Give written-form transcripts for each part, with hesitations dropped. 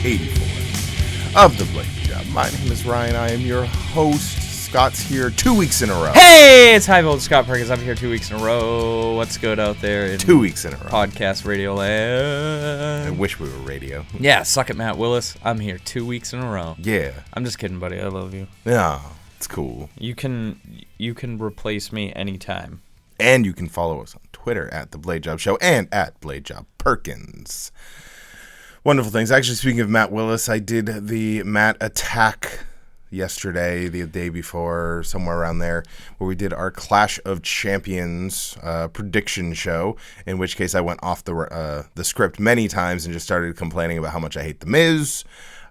84 of the Blade Job. My name is Ryan. I am your host. Scott's here 2 weeks in a row. Hey, it's High Volt Scott Perkins. I'm here 2 weeks in a row. What's good out there in 2 weeks in a row. podcast radio land? I wish we were radio. Yeah, suck it, Matt Willis. I'm here 2 weeks in a row. Yeah. I'm just kidding, buddy. I love you. Yeah, it's cool. You can replace me anytime. And you can follow us on Twitter at The Blade Job Show and at Blade Job Perkins. Wonderful things. Actually, speaking of Matt Willis, I did the Matt Attack yesterday, the day before, somewhere around there, where we did our Clash of Champions prediction show, in which case I went off the script many times and just started complaining about how much I hate The Miz,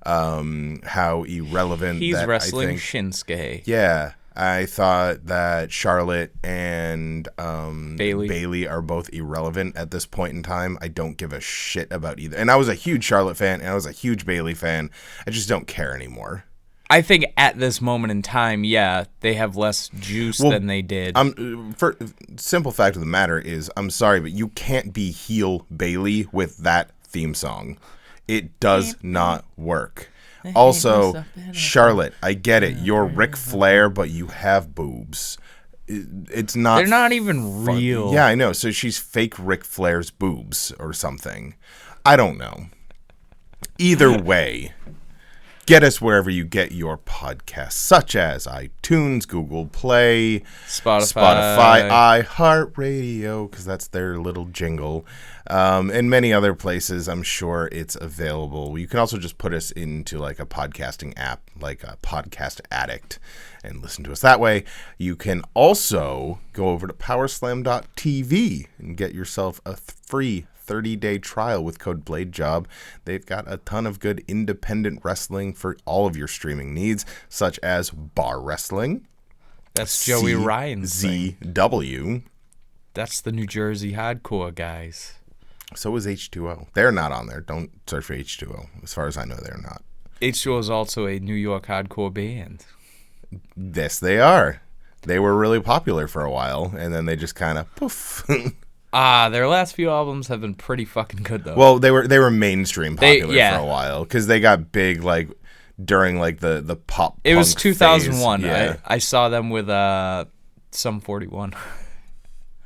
how irrelevant He's that wrestling I think, Shinsuke. Yeah. I thought that Charlotte and Bayley are both irrelevant at this point in time. I don't give a shit about either. And I was a huge Charlotte fan, and I was a huge Bayley fan. I just don't care anymore. I think at this moment in time, yeah, they have less juice than they did. For simple fact of the matter is, I'm sorry, but you can't be heel Bayley with that theme song. It does not work. Also, Charlotte, I get it. You're Ric Flair, but you have boobs. It's not. They're not even real. Yeah, I know. So she's fake Ric Flair's boobs or something. I don't know. Either way, get us wherever you get your podcasts, such as iTunes, Google Play, Spotify, iHeartRadio, because that's their little jingle, and many other places. I'm sure it's available. You can also just put us into like a podcasting app, like a Podcast Addict, and listen to us that way. You can also go over to powerslam.tv and get yourself a free 30-day trial with code BladeJob. They've got a ton of good independent wrestling for all of your streaming needs, such as Bar Wrestling. That's Joey Ryan's ZW. That's the New Jersey hardcore guys. So is H2O. They're not on there. Don't search for H2O. As far as I know, they're not. H2O is also a New York hardcore band. Yes, they are. They were really popular for a while, and then they just kind of poof. Their last few albums have been pretty fucking good, though. Well, they were mainstream popular for a while, because they got big, like, during, like, the pop It was 2001. Yeah. I saw them with Sum 41.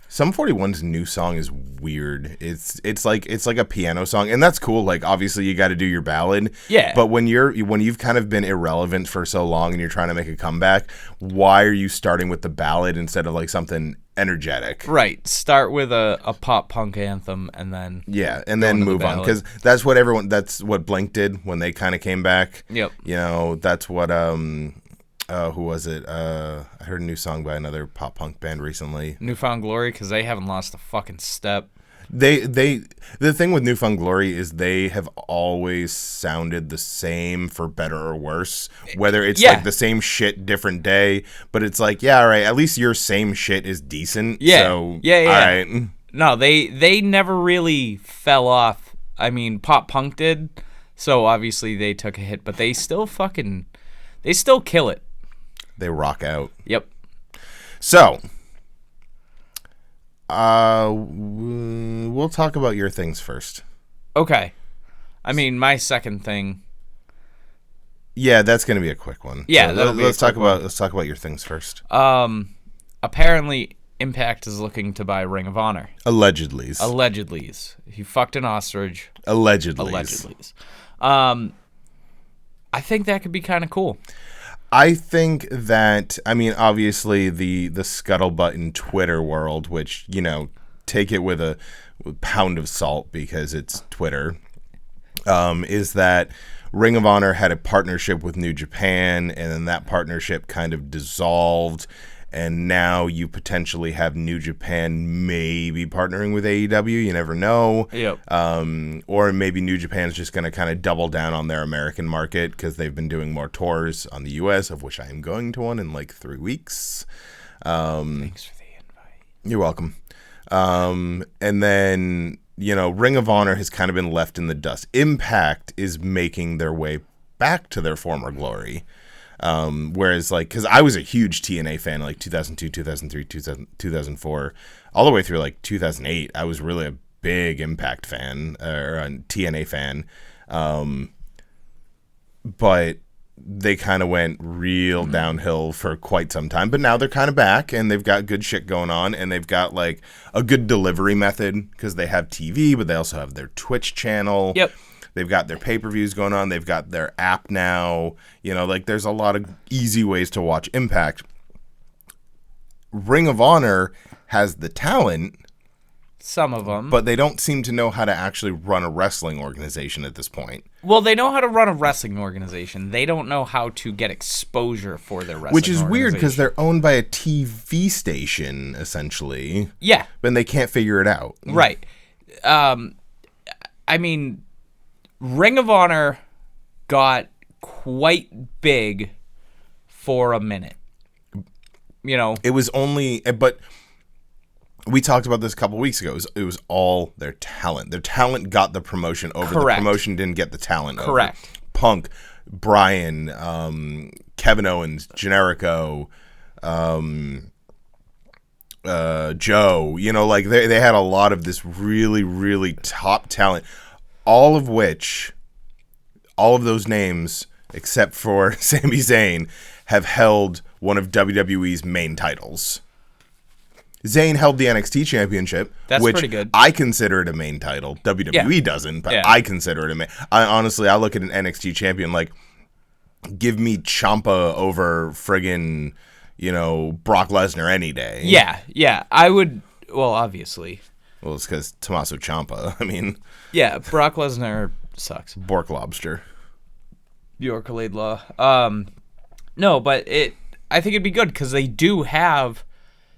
Sum 41's new song is weird. It's like a piano song, and that's cool. Like, obviously you got to do your ballad. Yeah. But when you've kind of been irrelevant for so long and you're trying to make a comeback, why are you starting with the ballad instead of like something energetic? Right. Start with a pop punk anthem and then and then move on, because that's what Blink did when they kind of came back. Yep. You know, that's what who was it? I heard a new song by another pop punk band recently. Newfound Glory, because they haven't lost a fucking step. The thing with Newfound Glory is they have always sounded the same, for better or worse. Whether it's like the same shit, different day, but it's like, yeah, all right, at least your same shit is decent. Yeah, so, yeah. All right. No, they never really fell off. I mean, pop punk did, so obviously they took a hit, but they still kill it. They rock out. Yep. So, we'll talk about your things first. Okay. I mean, my second thing. Yeah, that's going to be a quick one. Yeah, so let's talk about your things first. Apparently Impact is looking to buy Ring of Honor. Allegedly. He fucked an ostrich. Allegedly. I think that could be kind of cool. I think that, I mean, obviously the scuttlebutt in Twitter world, which, you know, take it with a pound of salt because it's Twitter, is that Ring of Honor had a partnership with New Japan, and then that partnership kind of dissolved, and now you potentially have New Japan maybe partnering with AEW. You never know. Yep. Or maybe New Japan's just going to kind of double down on their American market because they've been doing more tours on the U.S., of which I am going to one in like 3 weeks. Thanks for the invite. You're welcome. And then, you know, Ring of Honor has kind of been left in the dust. Impact is making their way back to their former glory. Whereas, like, because I was a huge TNA fan, like 2002, 2003, 2004, all the way through like 2008. I was really a big Impact fan, or a TNA fan. but they kind of went real downhill for quite some time. But now they're kind of back, and they've got good shit going on, and they've got like a good delivery method because they have TV, but they also have their Twitch channel. Yep. They've got their pay-per-views going on. They've got their app now. You know, like there's a lot of easy ways to watch Impact. Ring of Honor has the talent, Some of them. but they don't seem to know how to actually run a wrestling organization at this point. Well, they know how to run a wrestling organization. They don't know how to get exposure for their wrestling Which is weird because organization. they're owned by a TV station, essentially. Yeah, But they can't figure it out. right. I mean, Ring of Honor got quite big for a minute. You know, It was only, but we talked about this a couple weeks ago. It was all their talent. Their talent got the promotion over. Correct. The promotion didn't get the talent over. Correct. Punk, Bryan, Kevin Owens, Generico, Joe. You know, like they had a lot of this really, really top talent. All of those names, except for Sami Zayn, have held one of WWE's main titles. Zayn held the NXT Championship, That's which pretty good. I consider it a main title. WWE Yeah. doesn't, but Yeah. I consider it a main. I look at an NXT champion like, give me Ciampa over friggin', Brock Lesnar any day. yeah. I would. Well, obviously. Well, it's because Tommaso Ciampa. I mean, Yeah, Brock Lesnar sucks. Bork Lobster. York Laidlaw. No, but I think it'd be good because they do have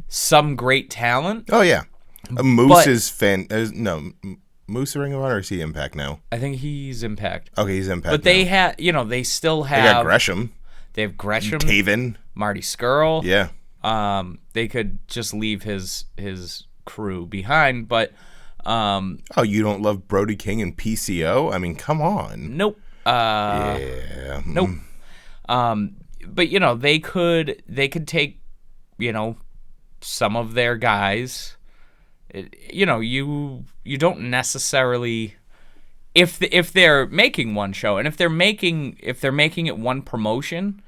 some great talent. Oh yeah, Moose But- is Moose Ring of Honor, or is he Impact now? I think he's Impact. Okay, he's Impact. But they now. have, they still They got have. Gresham, They have Gresham, Taven. Marty Skrull. Yeah, They could just leave his crew behind, but oh, you don't love Brody King and PCO? I mean, come on. nope. Yeah. Nope. But they could take, some of their guys. You don't necessarily, if they're making one show, and if they're making it one promotion,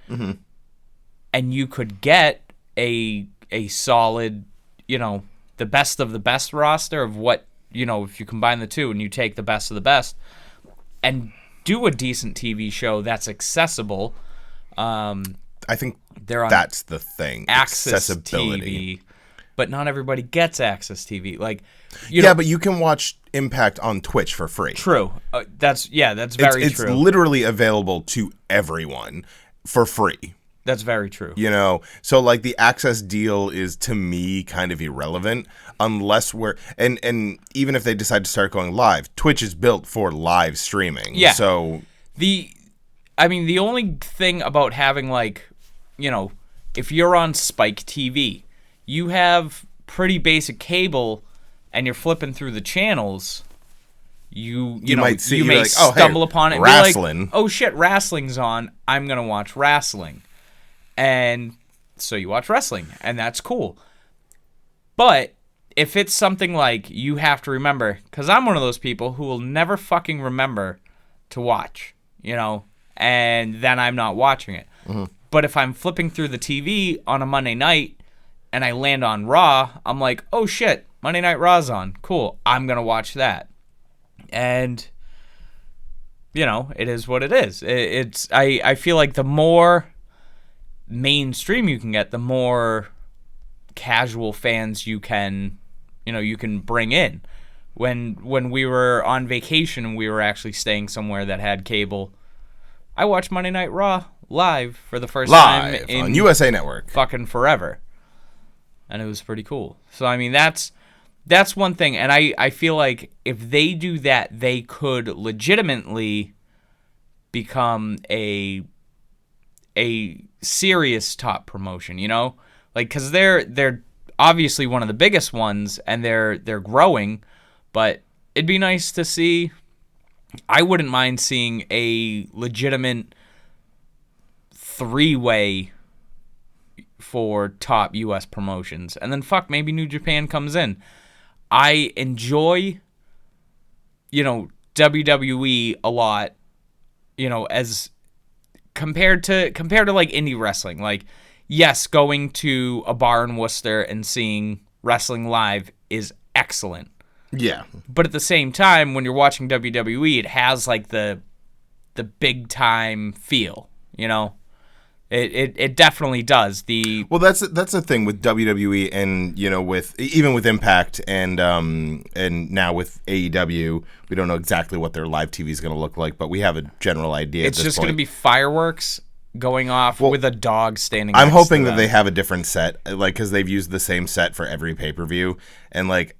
and you could get a solid, the best of the best roster of what, if you combine the two and you take the best of the best and do a decent TV show that's accessible. I think They're on that's the thing. Access Accessibility. TV, but not everybody gets Access TV. Like, But you can watch Impact on Twitch for free. true. That's very It's true. literally available to everyone for free. That's very true. So like the access deal is to me kind of irrelevant unless and even if they decide to start going live, Twitch is built for live streaming. Yeah. So The only thing about having, like, if you're on Spike TV, you have pretty basic cable and you're flipping through the channels, you might see- you you're may like, oh, hey, stumble upon it and wrestling. be like, oh shit, wrestling's on, I'm going to watch wrestling. And so you watch wrestling, and that's cool. But if it's something like you have to remember, because I'm one of those people who will never fucking remember to watch, and then I'm not watching it. Mm-hmm. But if I'm flipping through the TV on a Monday night and I land on Raw, I'm like, oh shit, Monday Night Raw's on. Cool, I'm going to watch that. And, it is what it is. I feel like the more mainstream you can get, the more casual fans you can bring in. When we were on vacation and we were actually staying somewhere that had cable, I watched Monday Night Raw live for the first time live in on USA Network. fucking forever, and it was pretty cool. So I mean, that's one thing, and I feel like if they do that, they could legitimately become a serious top promotion, like, because they're obviously one of the biggest ones and they're growing, but it'd be nice to see. I wouldn't mind seeing a legitimate 3-way for top US promotions, and then maybe New Japan comes in. I enjoy WWE a lot, as compared to like indie wrestling, like, yes, going to a bar in Worcester and seeing wrestling live is excellent. Yeah. But at the same time, when you're watching WWE, it has like the big time feel, you know? It definitely does. Well, that's the thing with WWE, and with even with Impact and now with AEW, we don't know exactly what their live TV is going to look like, but we have a general idea. It's at this just going to point. be fireworks going off with a dog standing. I'm next hoping to that them. they have a different set, like because they've used the same set for every pay-per-view, and like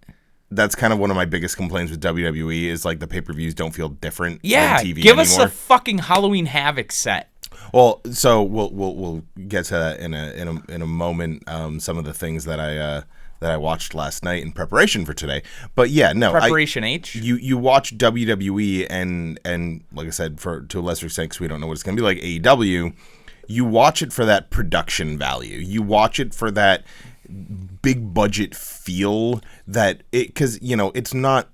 that's kind of one of my biggest complaints with WWE is like the pay-per-views don't feel different. Yeah, than TV give anymore. us a fucking Halloween Havoc set. Well, so we'll get to that in a moment. Some of the things that I watched last night in preparation for today, but yeah, no, Preparation H. You watch WWE and like I said, to a lesser extent, 'cause we don't know what it's gonna be like AEW. You watch it for that production value. You watch it for that big budget feel that because it's not.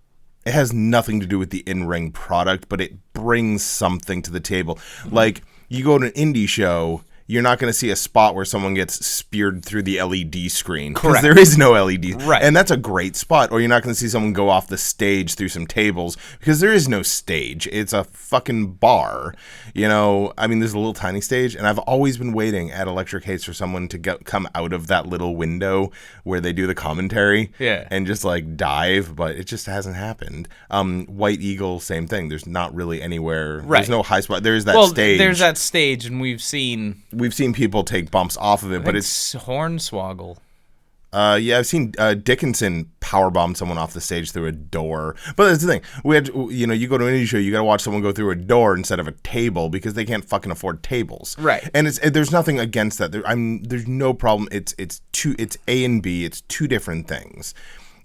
It has nothing to do with the in-ring product, but it brings something to the table. Like, you go to an indie show, you're not going to see a spot where someone gets speared through the LED screen. Correct. Because there is no LED. Right. And that's a great spot. Or you're not going to see someone go off the stage through some tables because there is no stage. It's a fucking bar. I mean, there's a little tiny stage, and I've always been waiting at Electric Hates for someone to come out of that little window where they do the commentary and just like dive, but it just hasn't happened. White Eagle, same thing. There's not really anywhere. Right. There's no high spot. There's that stage. There's that stage, and we've seen people take bumps off of it, but it's Hornswoggle. Yeah, I've seen Dickinson powerbomb someone off the stage through a door. But that's the thing. We had you go to an indie show, you got to watch someone go through a door instead of a table because they can't fucking afford tables. Right. And there's nothing against that. There's no problem. It's A and B. It's two different things.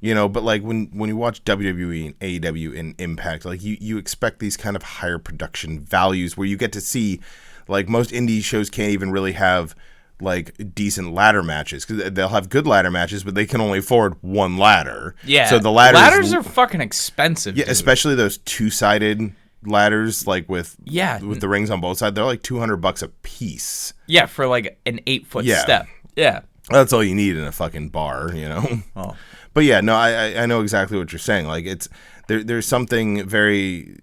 But like when you watch WWE and AEW and Impact, like you expect these kind of higher production values where you get to see, like, most indie shows can't even really have like decent ladder matches because they'll have good ladder matches, but they can only afford one ladder. Yeah, so the ladders are fucking expensive. Yeah, dude. Especially those two-sided ladders, like with with the rings on both sides. They're like $200 a piece. Yeah, for like an 8-foot step. Yeah, that's all you need in a fucking bar, Oh. But yeah, no, I know exactly what you're saying. Like there's something very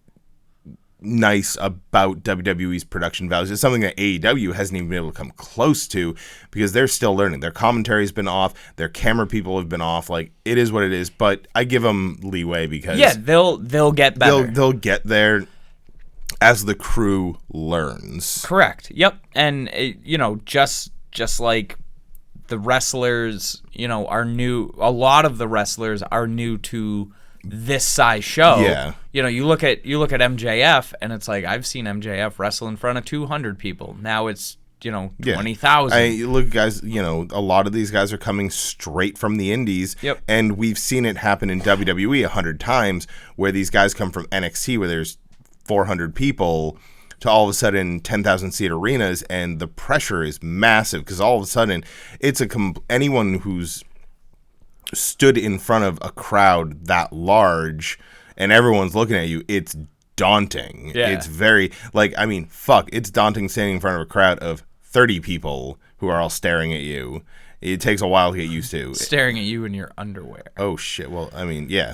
nice about WWE's production values. It's something that AEW hasn't even been able to come close to because they're still learning. Their commentary's been off. Their camera people have been off. Like, it is what it is. But I give them leeway because they'll get better. They'll get there as the crew learns. Correct. Yep. And just like the wrestlers, are new. A lot of the wrestlers are new to this size show. Yeah. You look at MJF and it's like, I've seen MJF wrestle in front of 200 people. Now it's 20,000. Look, guys, a lot of these guys are coming straight from the indies. Yep. And we've seen it happen in WWE 100 times where these guys come from NXT where there's 400 people to all of a sudden 10,000 seat arenas, and the pressure is massive because all of a sudden it's anyone who's stood in front of a crowd that large and everyone's looking at you, it's daunting. Yeah. It's very, it's daunting standing in front of a crowd of 30 people who are all staring at you. It takes a while to get used to. Staring at you in your underwear. Oh, shit. Well, yeah.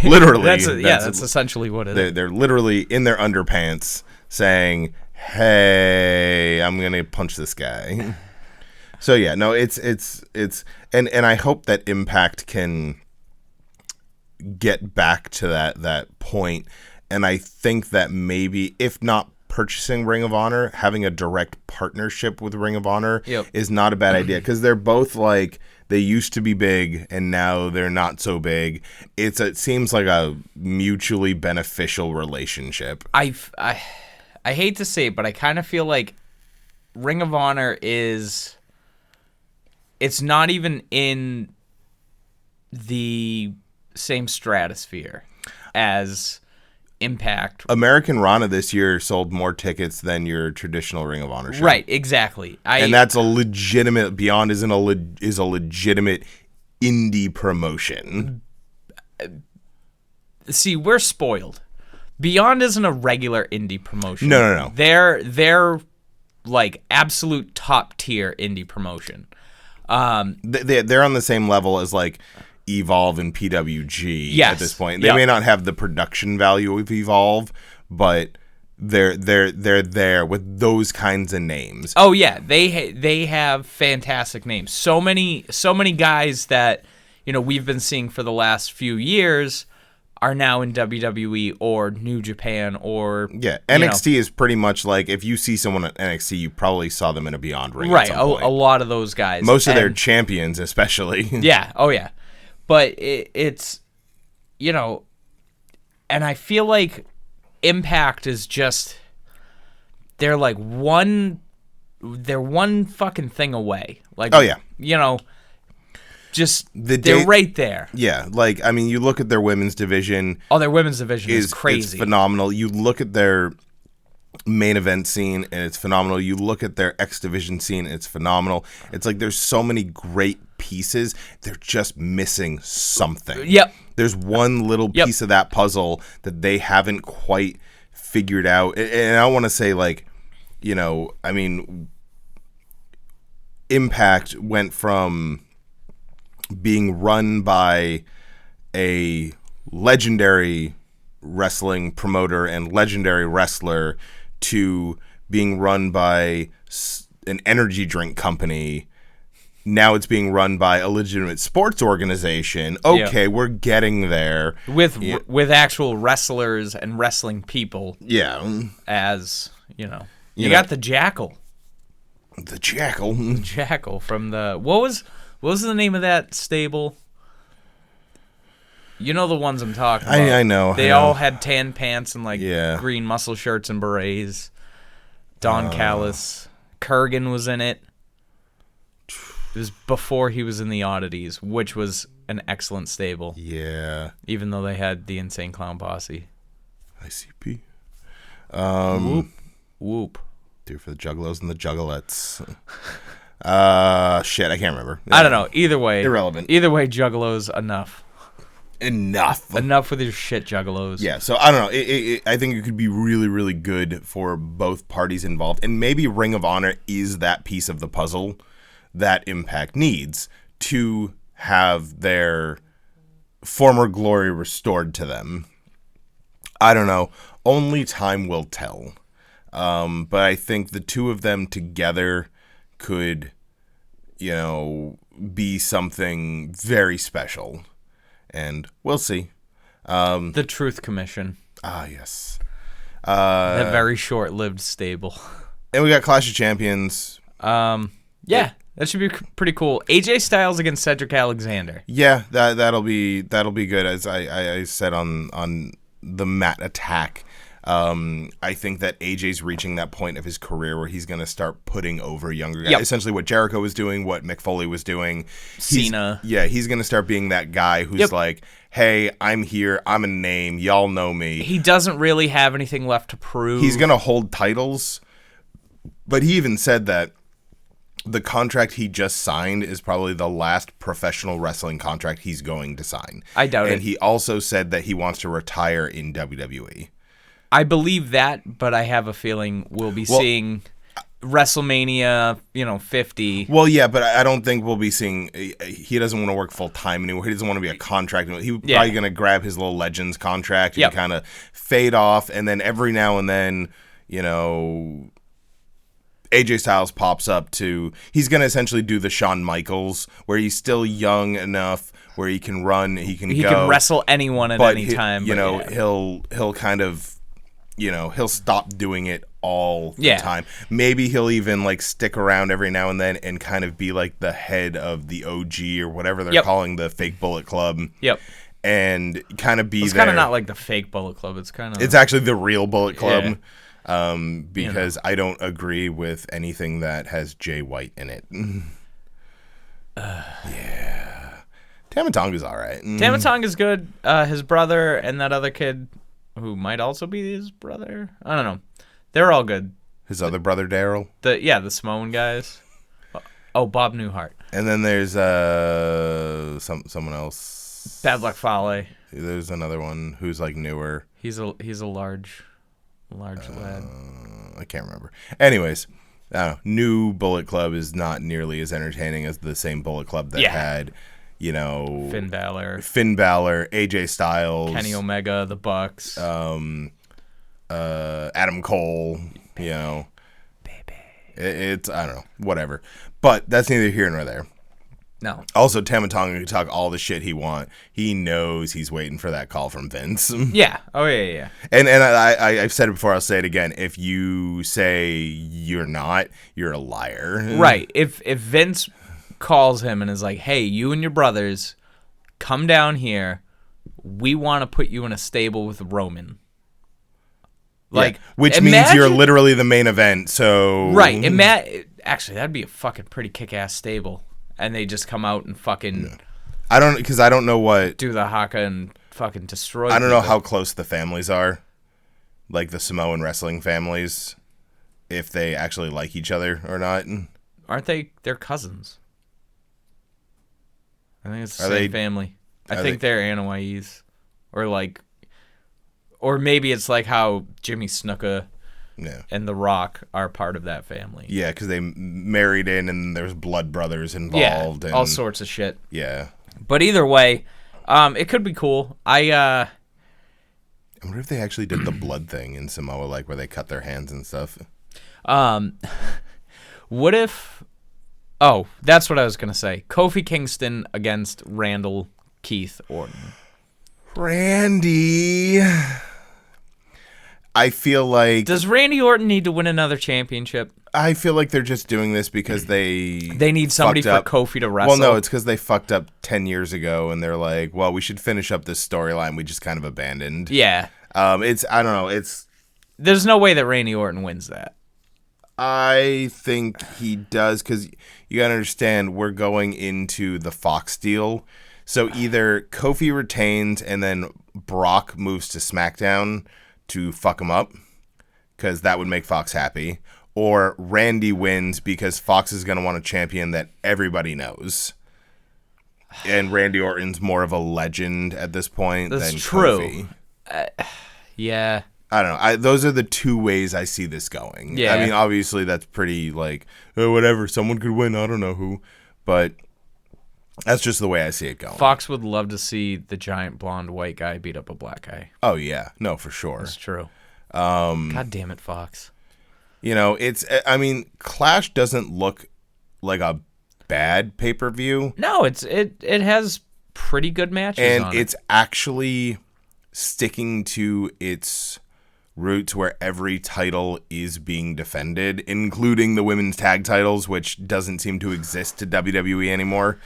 Literally. That's essentially what it is. They're literally in their underpants saying, hey, I'm going to punch this guy. So yeah, no, it's and I hope that Impact can get back to that point. And I think that maybe, if not purchasing Ring of Honor, having a direct partnership with Ring of Honor is not a bad idea because they're both like, they used to be big and now they're not so big. It seems like a mutually beneficial relationship. I hate to say it, but I kind of feel like Ring of Honor is. It's not even in the same stratosphere as Impact. American Rana this year sold more tickets than your traditional Ring of Honor show. Right, exactly. And that's a legitimate, Beyond is a legitimate indie promotion. See, we're spoiled. Beyond isn't a regular indie promotion. No. They're like absolute top tier indie promotion. They're on the same level as like Evolve and PWG at this point. They may not have the production value of Evolve, but they're there with those kinds of names. Oh yeah, they have fantastic names. So many guys that we've been seeing for the last few years are now in WWE or New Japan or NXT is pretty much like if you see someone at NXT, you probably saw them in a Beyond ring. Right, at some point. A lot of those guys. Most of their champions, especially. Yeah. Oh yeah, but it's and I feel like Impact is just they're one fucking thing away. Like, oh yeah, just they're right there. Yeah, like I mean, you look at their women's division. Oh, their women's division is crazy. It's phenomenal. You look at their main event scene, and it's phenomenal. You look at their X division scene, and it's phenomenal. It's like there's so many great pieces. They're just missing something. Yep. There's one little piece of that puzzle that they haven't quite figured out. And I want to say, like, I mean, Impact went from being run by a legendary wrestling promoter and legendary wrestler to being run by an energy drink company. Now it's being run by a legitimate sports organization. Okay, we're getting there with actual wrestlers and wrestling people. Yeah, as you got the Jackal. The Jackal. The Jackal from the what was the name of that stable? You know the ones I'm talking about. I know. They all had tan pants and green muscle shirts and berets. Don Callis. Kurgan was in it. It was before he was in the Oddities, which was an excellent stable. Yeah. Even though they had the Insane Clown Posse. ICP. Whoop. Dude, for the Juggalos and the Juggalettes. Shit, I can't remember. I don't know. Either way. Irrelevant. Either way, Juggalos, enough. Enough with your shit, Juggalos. Yeah, so I don't know. I think it could be really, really good for both parties involved. And maybe Ring of Honor is that piece of the puzzle that Impact needs to have their former glory restored to them. I don't know. Only time will tell. But I think the two of them together could, be something very special. And we'll see. The Truth Commission. Ah, yes. That very short-lived stable. And we got Clash of Champions. Yeah. That should be pretty cool. AJ Styles against Cedric Alexander. Yeah, that'll be good. As I said on the Mat Attack, I think that AJ's reaching that point of his career where he's going to start putting over younger guys. Yep. Essentially what Jericho was doing, what Mick Foley was doing. Cena. Yeah, he's going to start being that guy who's like, hey, I'm here. I'm a name. Y'all know me. He doesn't really have anything left to prove. He's going to hold titles. But he even said that the contract he just signed is probably the last professional wrestling contract he's going to sign. I doubt it. And he also said that he wants to retire in WWE. I believe that, but I have a feeling we'll be seeing WrestleMania, 50. Well, yeah, but I don't think we'll be seeing. He doesn't want to work full time anymore. He doesn't want to be a contract. He's probably going to grab his little Legends contract and kind of fade off, and then every now and then, AJ Styles pops up to. He's going to essentially do the Shawn Michaels, where he's still young enough where he can run, he can wrestle anyone at any time. He'll kind of. He'll stop doing it all the time. Maybe he'll even stick around every now and then and kind of be like the head of the OG or whatever they're calling the fake Bullet Club. Yep. And kind of be it's kind of not like the fake Bullet Club. It's actually the real Bullet Club. Because I don't agree with anything that has Jay White in it. Yeah. Tamatonga's all right. Tamatonga's good. His brother and that other kid who might also be his brother. I don't know. They're all good. His other brother, Daryl? The Samoan guys. Oh, Bob Newhart. And then there's someone else. Bad Luck Fale. There's another one who's newer. He's a large lad. I can't remember. Anyways, new Bullet Club is not nearly as entertaining as the same Bullet Club that had, Finn Balor, AJ Styles, Kenny Omega, the Bucks, Adam Cole, Baby. It's, I don't know, whatever. But that's neither here nor there. No. Also, Tama Tonga can talk all the shit he wants. He knows he's waiting for that call from Vince. Yeah. Oh, yeah. And I've said it before, I'll say it again. If you say you're not, you're a liar. Right. If Vince calls him and is like, hey, you and your brothers, come down here. We want to put you in a stable with Roman. Like, which means you're literally the main event, so... Right. Actually, that'd be a fucking pretty kick-ass stable. And they just come out and fucking... Yeah. I don't know what... Do the haka and fucking destroy I don't know how close the families are. Like the Samoan wrestling families. If they actually like each other or not. Aren't they? They're cousins. I think it's the same family. I think they're Anoa'i's. Or maybe it's like how Jimmy Snuka and The Rock are part of that family. Yeah, because they married in and there's blood brothers involved. Yeah, and all sorts of shit. Yeah. But either way, it could be cool. I wonder if they actually did the blood thing in Samoa, like where they cut their hands and stuff. What if... Oh, that's what I was going to say. Kofi Kingston against Randall Keith Orton. Randy... I feel like... Does Randy Orton need to win another championship? I feel like they're just doing this because they need somebody for Kofi to wrestle. Well, no, it's because they fucked up 10 years ago, and they're like, well, we should finish up this storyline we just kind of abandoned. Yeah. I don't know, There's no way that Randy Orton wins that. I think he does, because you gotta understand, we're going into the Fox deal. So either Kofi retains, and then Brock moves to SmackDown to fuck him up, because that would make Fox happy, or Randy wins because Fox is going to want a champion that everybody knows, and Randy Orton's more of a legend at this point than Kofi. Yeah. I don't know. Those are the two ways I see this going. Yeah. I mean, obviously that's pretty like, whatever, someone could win, I don't know who, but that's just the way I see it going. Fox would love to see the giant blonde white guy beat up a black guy. Oh, yeah. No, for sure. That's true. God damn it, Fox. Clash doesn't look like a bad pay-per-view. No, it has pretty good matches and on it's actually sticking to its roots where every title is being defended, including the women's tag titles, which doesn't seem to exist to WWE anymore.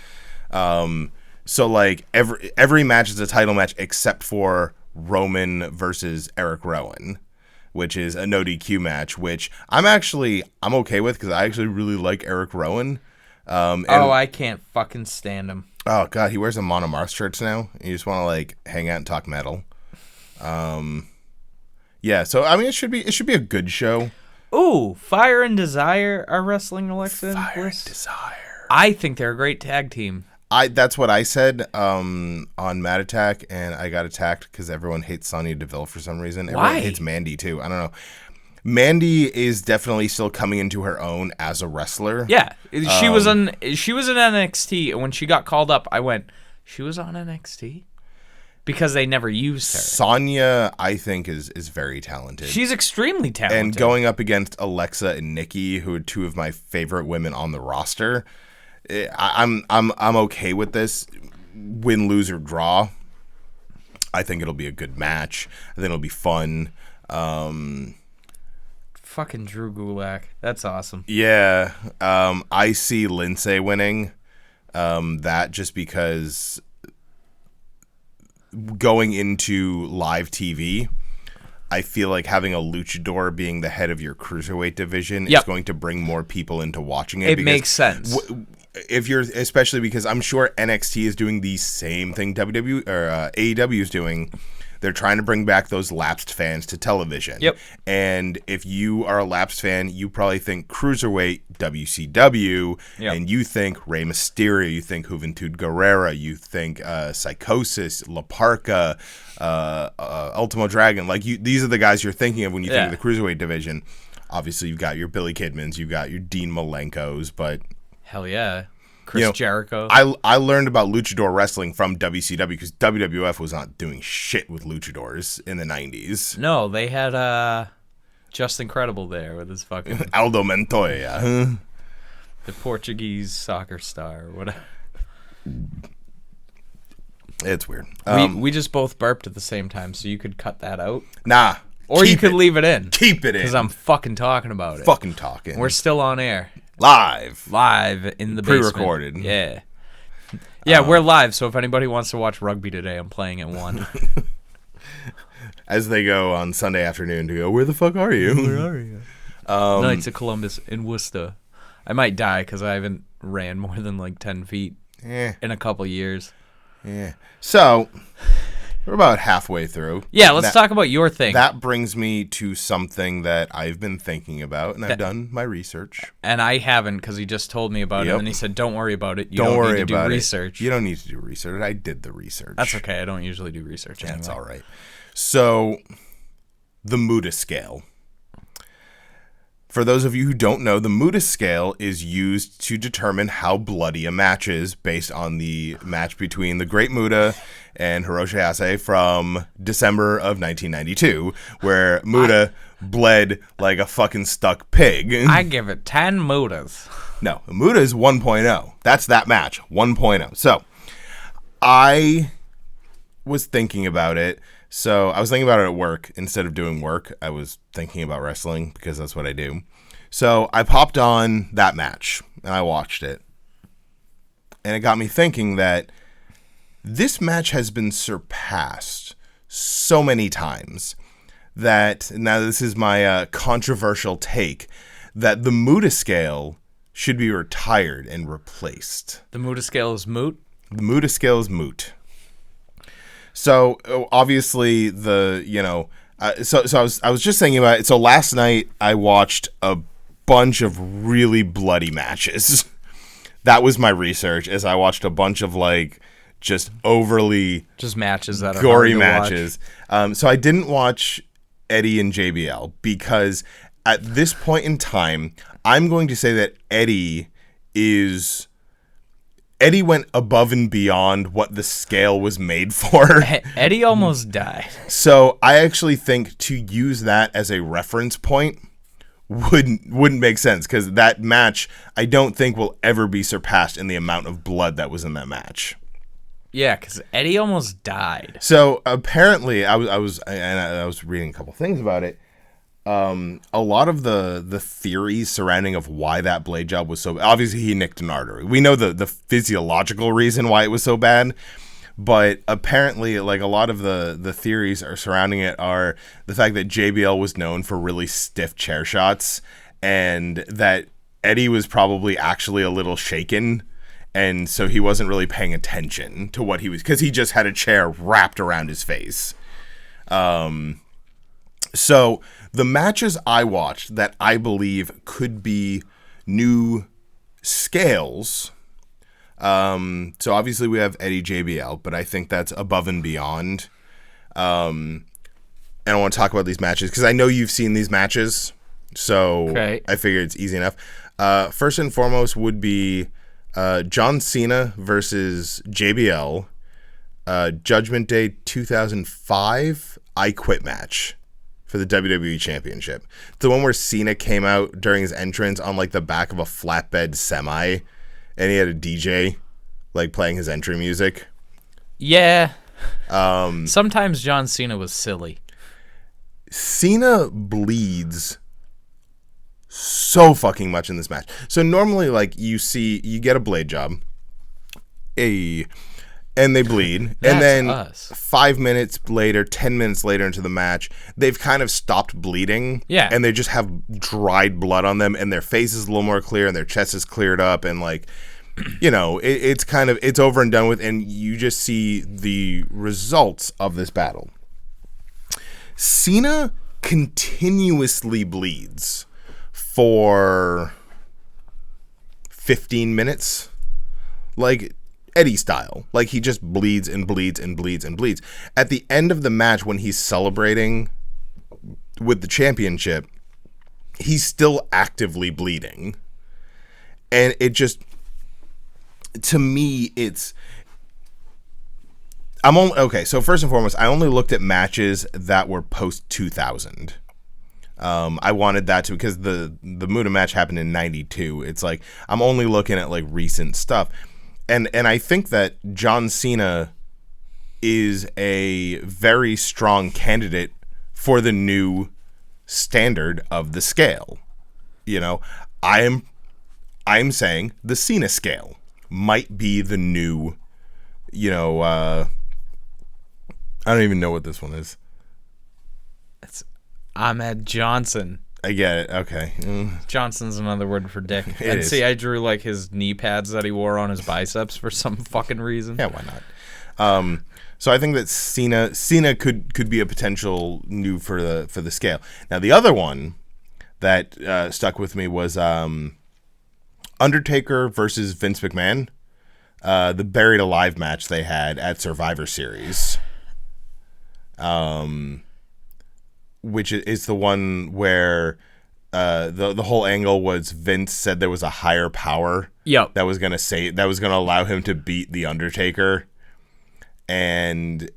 So like every match is a title match except for Roman versus Eric Rowan, which is a no DQ match, which I'm okay with because I actually really like Eric Rowan. I can't fucking stand him. Oh god, he wears a Monomarth shirts now. You just want to like hang out and talk metal. Yeah, so I mean it should be a good show. Ooh, Fire and Desire are wrestling Alexa and Fire Bliss. and Desire. I think they're a great tag team. That's what I said on Mad Attack, and I got attacked because everyone hates Sonya Deville for some reason. Why? Everyone hates Mandy too. I don't know. Mandy is definitely still coming into her own as a wrestler. Yeah, she was in NXT, and when she got called up, I went, she was on NXT? Because they never used her. Sonya, I think, is very talented. She's extremely talented. And going up against Alexa and Nikki, who are two of my favorite women on the roster, I'm okay with this. Win, lose, or draw. I think it'll be a good match. I think it'll be fun. Fucking Drew Gulak. That's awesome. Yeah. I see Lindsay winning. That just because going into live TV, I feel like having a luchador being the head of your cruiserweight division is going to bring more people into watching it. It makes sense. Especially because I'm sure NXT is doing the same thing WWE or AEW is doing. They're trying to bring back those lapsed fans to television. Yep. And if you are a lapsed fan, you probably think Cruiserweight, WCW, and you think Rey Mysterio, you think Juventud Guerrera, you think Psychosis, La Parka, Ultimo Dragon. Like these are the guys you're thinking of when you think of the Cruiserweight division. Obviously, you've got your Billy Kidmans, you've got your Dean Malenkos, but Hell yeah. Chris Jericho. I learned about luchador wrestling from WCW because WWF was not doing shit with luchadors in the 90s. No, they had Just Incredible there with his fucking Aldo Montoya. the Portuguese soccer star or whatever. It's weird. We just both burped at the same time, so you could cut that out. Nah. Or you could leave it in. Keep it in. Because I'm fucking talking about it. Fucking talking. We're still on air. Live in the basement. Pre-recorded. Yeah. Yeah, we're live, so if anybody wants to watch rugby today, I'm playing at 1. As they go on Sunday afternoon to go, where the fuck are you? Where are you? Knights of Columbus in Worcester. I might die because I haven't ran more than like 10 feet in a couple years. Yeah. So, we're about halfway through. Yeah, let's talk about your thing. That brings me to something that I've been thinking about, and I've done my research. And I haven't because he just told me about it, and he said, don't worry about it. You don't worry need to about do research. You don't need to do research. I did the research. That's okay. I don't usually do research anyway. That's all right. So, the Muda scale. For those of you who don't know, the Muda scale is used to determine how bloody a match is based on the match between the Great Muda and Hiroshi Hase from December of 1992, where Muda bled like a fucking stuck pig. I give it 10 Mudas. No, Muda is 1.0. That's that match, 1.0. So, I was thinking about it. So I was thinking about it at work. Instead of doing work, I was thinking about wrestling because that's what I do. So I popped on that match and I watched it. And it got me thinking that this match has been surpassed so many times that, now this is my controversial take, that the Muda scale should be retired and replaced. The Muda scale is moot? The Muda scale is moot. So obviously so I was just thinking about it. So last night I watched a bunch of really bloody matches. That was my research, as I watched a bunch of like just overly just matches that are gory hard to matches. So I didn't watch Eddie and JBL because at this point in time, I'm going to say that Eddie went above and beyond what the scale was made for. Eddie almost died. So I actually think to use that as a reference point wouldn't make sense, because that match I don't think will ever be surpassed in the amount of blood that was in that match. Yeah, because Eddie almost died. So apparently, I was reading a couple things about it. A lot of the theories surrounding of why that blade job was so, obviously he nicked an artery. We know the physiological reason why it was so bad, but apparently like a lot of the theories are surrounding it are the fact that JBL was known for really stiff chair shots, and that Eddie was probably actually a little shaken, and so he wasn't really paying attention to what he was, because he just had a chair wrapped around his face. So the matches I watched that I believe could be new scales. So obviously we have Eddie JBL, but I think that's above and beyond. And I want to talk about these matches because I know you've seen these matches. So okay. I figured it's easy enough. First and foremost would be John Cena versus JBL. Judgment Day 2005 I Quit match for the WWE Championship. The one where Cena came out during his entrance on like the back of a flatbed semi, and he had a DJ like playing his entry music. Yeah. Sometimes John Cena was silly. Cena bleeds so fucking much in this match. So normally, like, you get a blade job, and they bleed, and then 5 minutes later, 10 minutes later into the match, they've kind of stopped bleeding, and they just have dried blood on them, and their face is a little more clear, and their chest is cleared up, and like, you know, it's over and done with, and you just see the results of this battle. Cena continuously bleeds for 15 minutes, like Eddie style. Like, he just bleeds and bleeds and bleeds and bleeds. At the end of the match, when he's celebrating with the championship, he's still actively bleeding. And it just, to me, so first and foremost, I only looked at matches that were post 2000. I wanted that to, because the Muta match happened in 92. It's like, I'm only looking at like recent stuff. And I think that John Cena is a very strong candidate for the new standard of the scale. You know, I'm saying the Cena scale might be the new, you know, I don't even know what this one is. It's Ahmed Johnson. I get it. Okay. Johnson's another word for dick. It is. See, I drew like his knee pads that he wore on his biceps for some fucking reason. Yeah, why not? So I think that Cena could be a potential new for the scale. Now the other one that stuck with me was Undertaker versus Vince McMahon, the Buried Alive match they had at Survivor Series, which is the one where the whole angle was Vince said there was a higher power that was gonna allow him to beat the Undertaker. And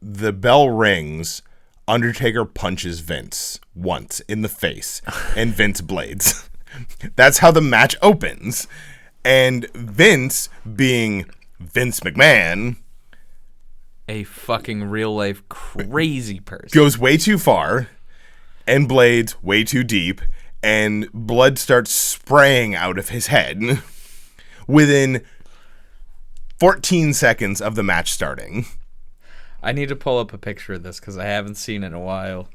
the bell rings, Undertaker punches Vince once in the face, and Vince blades. That's how the match opens. And Vince, being Vince McMahon, a fucking real life crazy person, goes way too far and blades way too deep, and blood starts spraying out of his head within 14 seconds of the match starting. I need to pull up a picture of this because I haven't seen it in a while.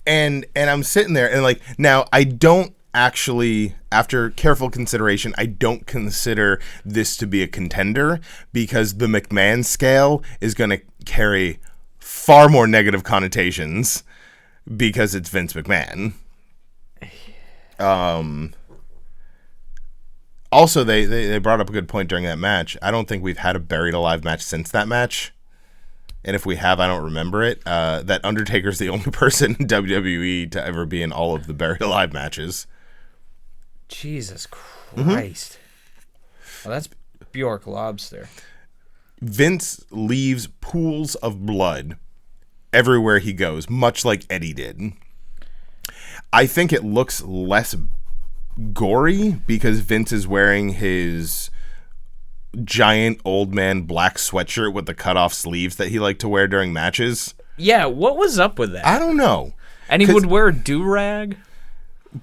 And I'm sitting there and like, now I don't actually, after careful consideration, I don't consider this to be a contender, because the McMahon scale is going to carry far more negative connotations because it's Vince McMahon. Also, they brought up a good point during that match. I don't think we've had a Buried Alive match since that match. And if we have, I don't remember it. That Undertaker's the only person in WWE to ever be in all of the Buried Alive matches. Jesus Christ. Mm-hmm. Well, that's Bjork Lobster. Vince leaves pools of blood everywhere he goes, much like Eddie did. I think it looks less gory because Vince is wearing his giant old man black sweatshirt with the cut-off sleeves that he liked to wear during matches. Yeah, what was up with that? I don't know. And he would wear a do-rag?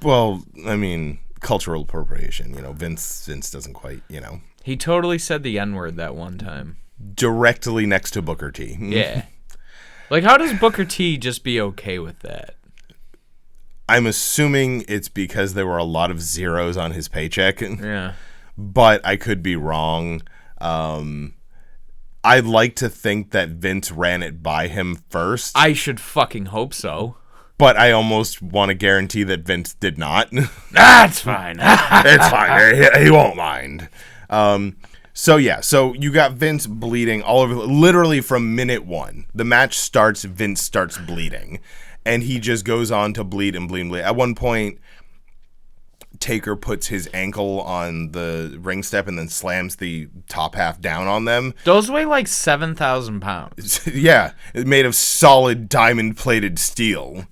Well, I mean, cultural appropriation. You know, Vince doesn't quite, you know. He totally said the N-word that one time. Directly next to Booker T. Yeah. Like, how does Booker T just be okay with that? I'm assuming it's because there were a lot of zeros on his paycheck. Yeah. But I could be wrong. I'd like to think that Vince ran it by him first. I should fucking hope so. But I almost want to guarantee that Vince did not. That's fine. It's fine. He won't mind. So you got Vince bleeding all over, literally from minute one. The match starts, Vince starts bleeding. And he just goes on to bleed and bleed and bleed. At one point, Taker puts his ankle on the ring step and then slams the top half down on them. Those weigh like 7,000 pounds. Yeah, made of solid diamond-plated steel.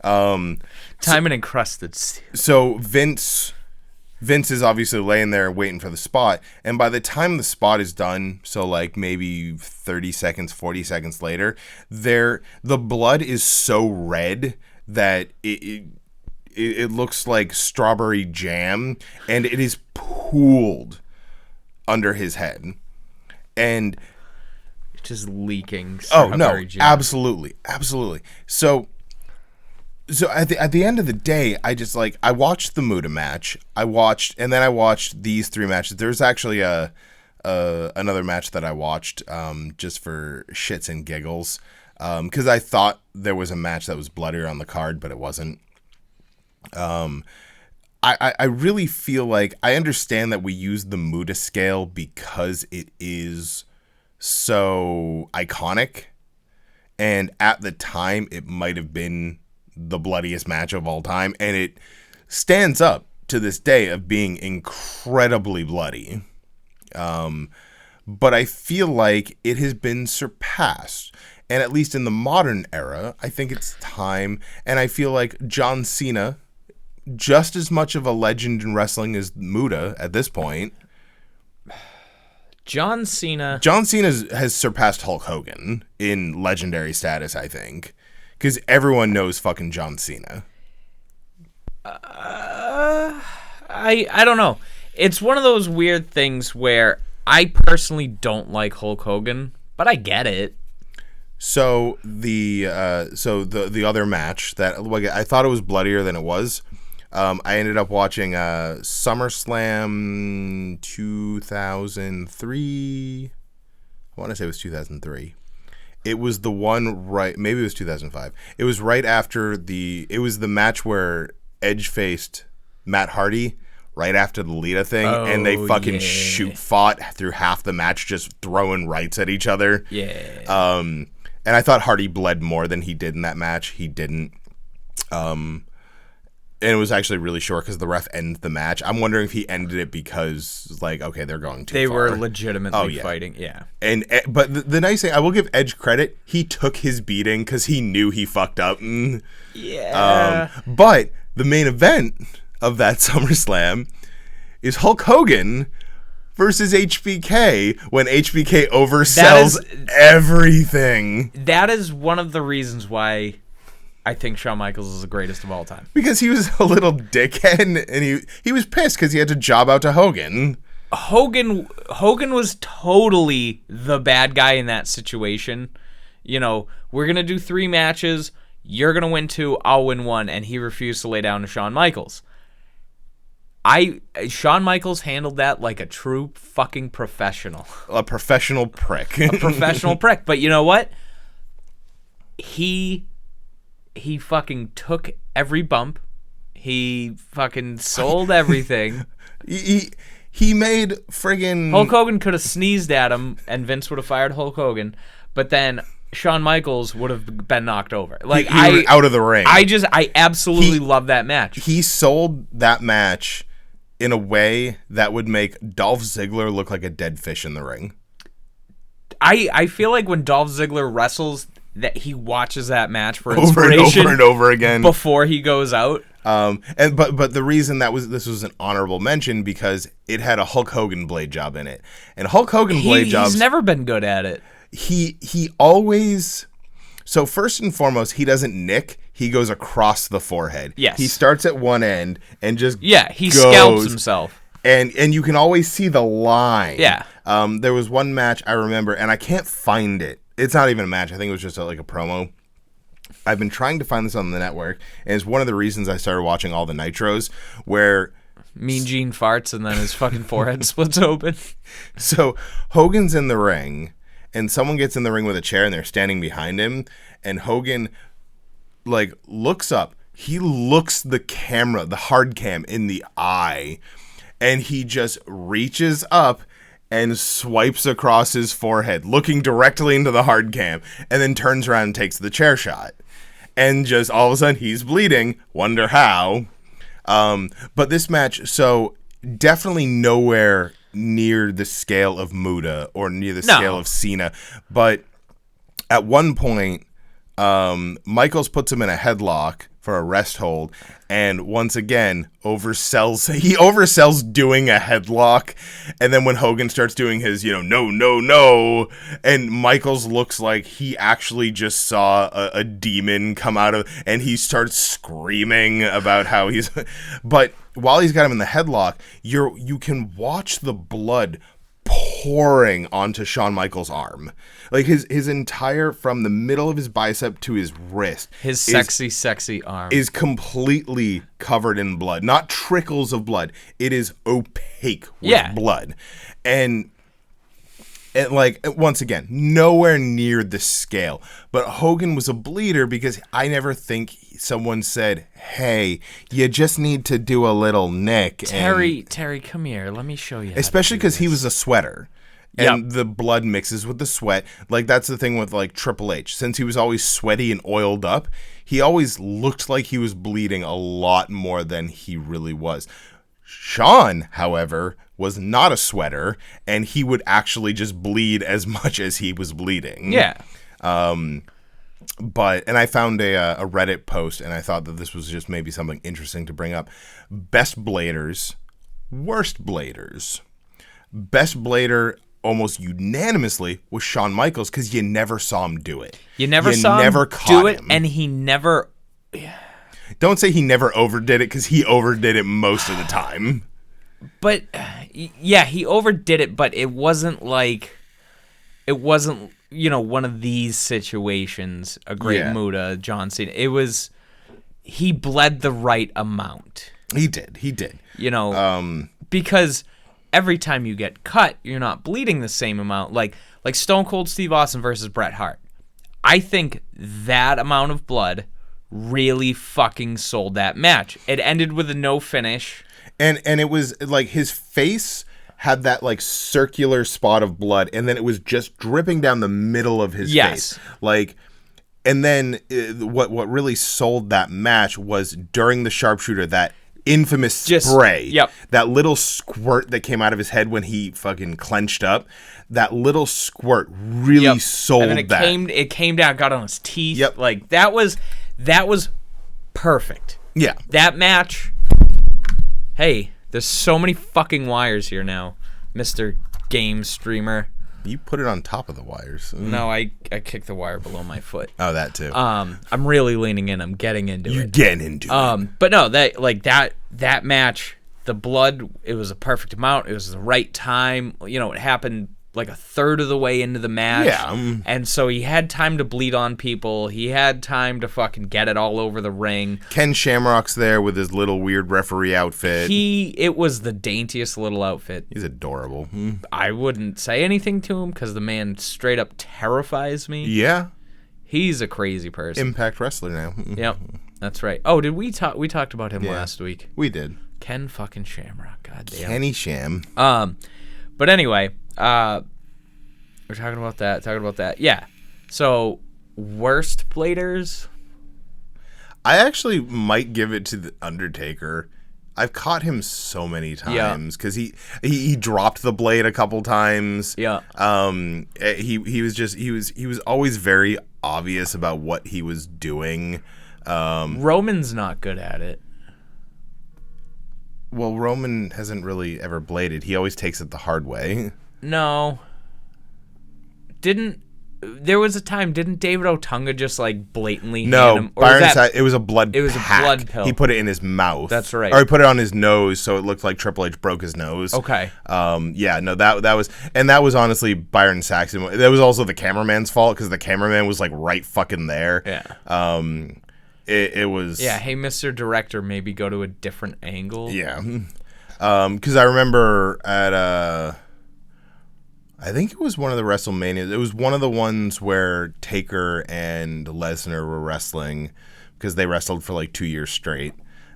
Diamond-encrusted steel. So Vince is obviously laying there waiting for the spot, and by the time the spot is done, so like maybe 30 seconds, 40 seconds later, the blood is so red that it looks like strawberry jam, and it is pooled under his head. And just leaking strawberry jam. Absolutely. So at the end of the day, I watched the Muta match. I watched these three matches. There's actually another match that I watched just for shits and giggles, because I thought there was a match that was bloodier on the card, but it wasn't. I really feel like I understand that we use the Muta scale because it is so iconic, and at the time it might have been the bloodiest match of all time, and it stands up to this day of being incredibly bloody. But I feel like it has been surpassed. And at least in the modern era, I think it's time. And I feel like John Cena, just as much of a legend in wrestling as Muta at this point. John Cena has surpassed Hulk Hogan in legendary status, I think. Because everyone knows fucking John Cena. I don't know. It's one of those weird things where I personally don't like Hulk Hogan, but I get it. So the other match that, like, I thought it was bloodier than it was. I ended up watching SummerSlam 2003. I want to say it was 2003. It was the one maybe it was 2005. It was right after it was the match where Edge faced Matt Hardy right after the Lita thing, and they fucking fought through half the match just throwing rights at each other. Yeah. And I thought Hardy bled more than he did in that match. He didn't. And it was actually really short because the ref ended the match. I'm wondering if he ended it because, like, okay, they're going too far. They were legitimately fighting, yeah. But the nice thing, I will give Edge credit. He took his beating because he knew he fucked up. Yeah. But the main event of that SummerSlam is Hulk Hogan versus HBK when HBK oversells everything. That is one of the reasons why I think Shawn Michaels is the greatest of all time. Because he was a little dickhead, and he was pissed because he had to job out to Hogan. Hogan was totally the bad guy in that situation. You know, we're going to do 3 matches. You're going to win 2. I'll win 1. And he refused to lay down to Shawn Michaels. Shawn Michaels handled that like a true fucking professional. A professional prick. A professional prick. But you know what? He fucking took every bump. He fucking sold everything. He made friggin' Hulk Hogan could have sneezed at him and Vince would have fired Hulk Hogan, but then Shawn Michaels would have been knocked over. Like he was out of the ring. I absolutely love that match. He sold that match in a way that would make Dolph Ziggler look like a dead fish in the ring. I feel like when Dolph Ziggler wrestles, that he watches that match for inspiration over and over again before he goes out. But the reason this was an honorable mention because it had a Hulk Hogan blade job in it, and Hulk Hogan blade jobs. He's never been good at it. He always. So first and foremost, he doesn't nick. He goes across the forehead. Yes. He starts at one end and just he scalps himself. And you can always see the line. Yeah. There was one match I remember, and I can't find it. It's not even a match. I think it was just like a promo. I've been trying to find this on the network, and it's one of the reasons I started watching all the Nitros, where Mean Gene farts and then his fucking forehead splits open. So Hogan's in the ring, and someone gets in the ring with a chair, and they're standing behind him, and Hogan like looks up. He looks the hard cam in the eye, and he just reaches up and swipes across his forehead, looking directly into the hard cam, and then turns around and takes the chair shot. And just all of a sudden, he's bleeding. Wonder how. But this match, so definitely nowhere near the scale of Muta or near the scale of Cena. But at one point, Michaels puts him in a headlock for a rest hold, and once again oversells doing a headlock. And then when Hogan starts doing his no, and Michaels looks like he actually just saw a demon come out of, and he starts screaming about how he's but while he's got him in the headlock, you can watch the blood pouring onto Shawn Michaels' arm. Like his entire, from the middle of his bicep to his wrist, his sexy arm is completely covered in blood. Not trickles of blood. It is opaque with blood. And like, once again, nowhere near the scale. But Hogan was a bleeder because I never think someone said, hey, you just need to do a little nick. Terry, come here. Let me show you. Especially because he was a sweater. And the blood mixes with the sweat. Like, that's the thing with, like, Triple H. Since he was always sweaty and oiled up, he always looked like he was bleeding a lot more than he really was. Sean, however, was not a sweater, and he would actually just bleed as much as he was bleeding. Yeah. And I found a Reddit post, and I thought that this was just maybe something interesting to bring up. Best bladers, worst bladers. Best blader, almost unanimously, was Shawn Michaels, because you never saw him do it. You never saw him do it, and he never... Don't say he never overdid it, because he overdid it most of the time. But, yeah, he overdid it, but it wasn't like... It wasn't, one of these situations, a Great Muta, John Cena. It was... He bled the right amount. He did. Because every time you get cut, you're not bleeding the same amount. Like Stone Cold Steve Austin versus Bret Hart. I think that amount of blood really fucking sold that match. It ended with a no finish. And it was like his face had that like circular spot of blood, and then it was just dripping down the middle of his face. Like, and then what really sold that match was during the sharpshooter, that infamous spray. Yep. That little squirt that came out of his head when he fucking clenched up. That little squirt really sold and then it came down, got on his teeth. Yep. Like that was perfect. Yeah. That match. Hey, there's so many fucking wires here now, Mr. Game Streamer. You put it on top of the wires. No, I kicked the wire below my foot. Oh, that too. I'm really leaning in. I'm getting into it. You're getting into it. But no, that match, the blood, it was a perfect amount. It was the right time. It happened like a third of the way into the match. Yeah. And so he had time to bleed on people. He had time to fucking get it all over the ring. Ken Shamrock's there with his little weird referee outfit. It was the daintiest little outfit. He's adorable. I wouldn't say anything to him because the man straight up terrifies me. Yeah. He's a crazy person. Impact wrestler now. Yep. That's right. Oh, did we talk? We talked about him last week. We did. Ken fucking Shamrock. Goddamn. Kenny Sham. But anyway, we're talking about that. Yeah. So, worst bladers? I actually might give it to the Undertaker. I've caught him so many times because he dropped the blade a couple times. Yeah. He was always very obvious about what he was doing. Roman's not good at it. Well, Roman hasn't really ever bladed. He always takes it the hard way. No. There was a time, didn't David Otunga just like blatantly hand him? It was a blood It was pack. a blood pill. He put it in his mouth. That's right. Or he put it on his nose so it looked like Triple H broke his nose. Okay. That was honestly Byron Saxton. That was also the cameraman's fault because the cameraman was like right fucking there. Yeah. It was... Yeah, hey, Mr. Director, maybe go to a different angle. Yeah. Because I remember at... I think it was one of the WrestleManias. It was one of the ones where Taker and Lesnar were wrestling because they wrestled for like 2 years straight.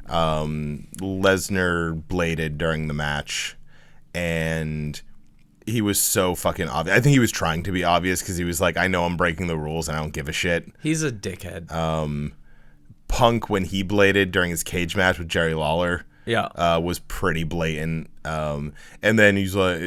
Lesnar bladed during the match, and he was so fucking obvious. I think he was trying to be obvious because he was like, I know I'm breaking the rules and I don't give a shit. He's a dickhead. Punk, when he bladed during his cage match with Jerry Lawler, was pretty blatant. And then he's like,